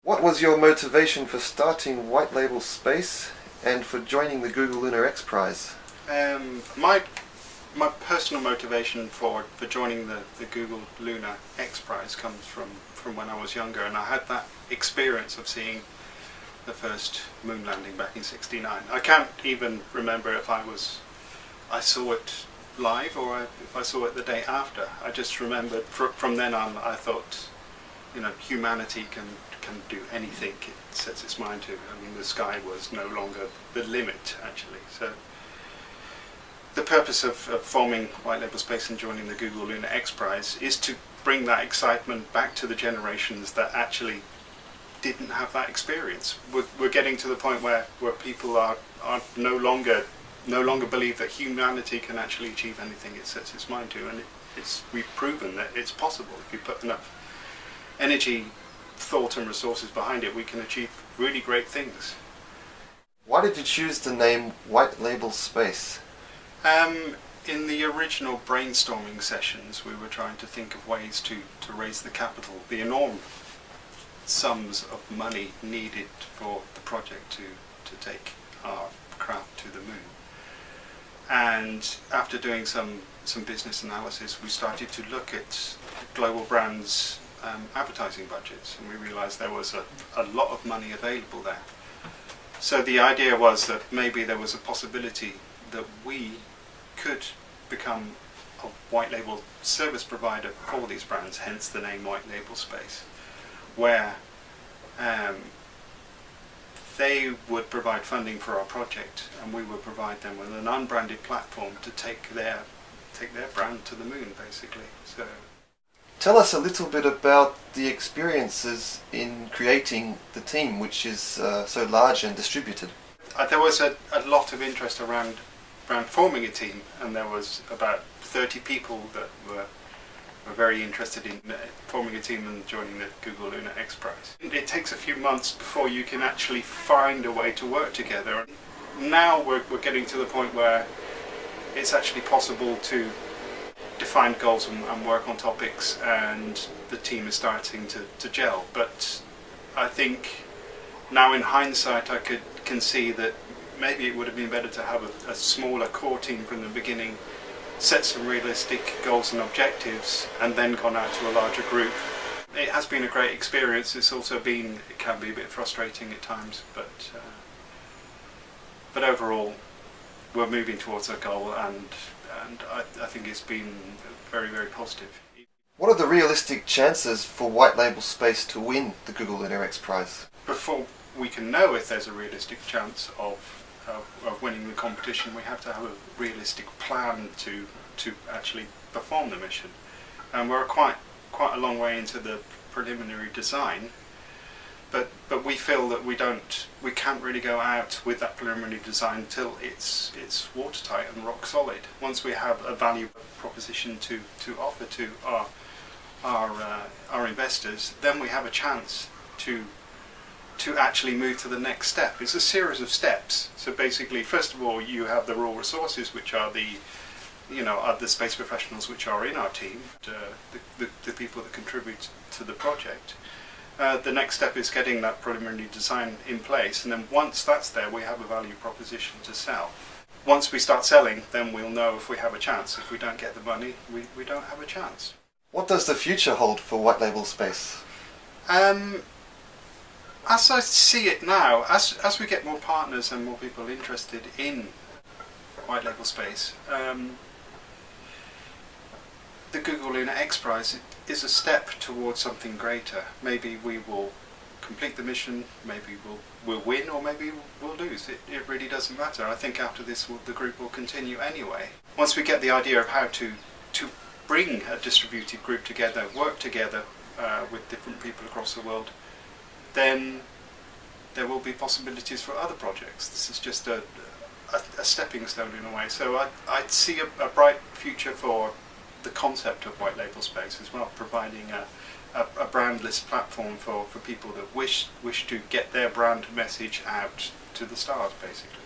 What was your motivation for starting White Label Space and for joining the Google Lunar X Prize? My personal motivation for joining the Google Lunar X Prize comes from when I was younger, and I had that experience of seeing the first moon landing back in '69. I can't even remember if I saw it live or if I saw it the day after. I just remembered from then on I thought, humanity can do anything it sets its mind to. I mean, the sky was no longer the limit, actually. So the purpose of forming White Label Space and joining the Google Lunar X Prize is to bring that excitement back to the generations that actually didn't have that experience. We're getting to the point where people are no longer believe that humanity can actually achieve anything it sets its mind to, and we've proven that it's possible. If you put enough energy, thought and resources behind it, we can achieve really great things. Why did you choose the name White Label Space? In the original brainstorming sessions, we were trying to think of ways to raise the capital, the enormous sums of money needed for the project to take our craft to the moon. And after doing some business analysis, we started to look at global brands' advertising budgets, and we realized there was a lot of money available there. So the idea was that maybe there was a possibility that we could become a white label service provider for these brands, hence the name White Label Space, where they would provide funding for our project, and we would provide them with an unbranded platform to take their brand to the moon, basically. So, tell us a little bit about the experiences in creating the team, which is so large and distributed. There was a lot of interest around forming a team, and there was about 30 people that were very interested in forming a team and joining the Google Lunar X Prize. It takes a few months before you can actually find a way to work together. Now we're getting to the point where it's actually possible to define goals and work on topics, and the team is starting to gel. But I think now in hindsight I can see that maybe it would have been better to have a smaller core team from the beginning, set some realistic goals and objectives, and then gone out to a larger group. It has been a great experience. It can be a bit frustrating at times, but overall we're moving towards our goal, and I think it's been very, very positive. What are the realistic chances for White Label Space to win the Google Lunar X Prize? Before we can know if there's a realistic chance of winning the competition, we have to have a realistic plan to actually perform the mission. And we're quite a long way into the preliminary design, but we feel that we can't really go out with that preliminary design until it's watertight and rock solid. Once we have a value proposition to offer to our investors, then we have a chance to actually move to the next step. It's a series of steps. So basically, first of all, you have the raw resources, which are the space professionals which are in our team, the people that contribute to the project. The next step is getting that preliminary design in place, and then once that's there, we have a value proposition to sell. Once we start selling, then we'll know if we have a chance. If we don't get the money, we don't have a chance. What does the future hold for White Label Space? As I see it now, as we get more partners and more people interested in White Label Space, the Google Lunar X Prize is a step towards something greater. Maybe we will complete the mission, maybe we'll win, or maybe we'll lose. It really doesn't matter. I think after this the group will continue anyway. Once we get the idea of how to bring a distributed group together, work together with different people across the world, then there will be possibilities for other projects. This is just a stepping stone in a way. So I'd see a bright future for the concept of White Label Space as well, providing a brandless platform for people that wish to get their brand message out to the stars, basically.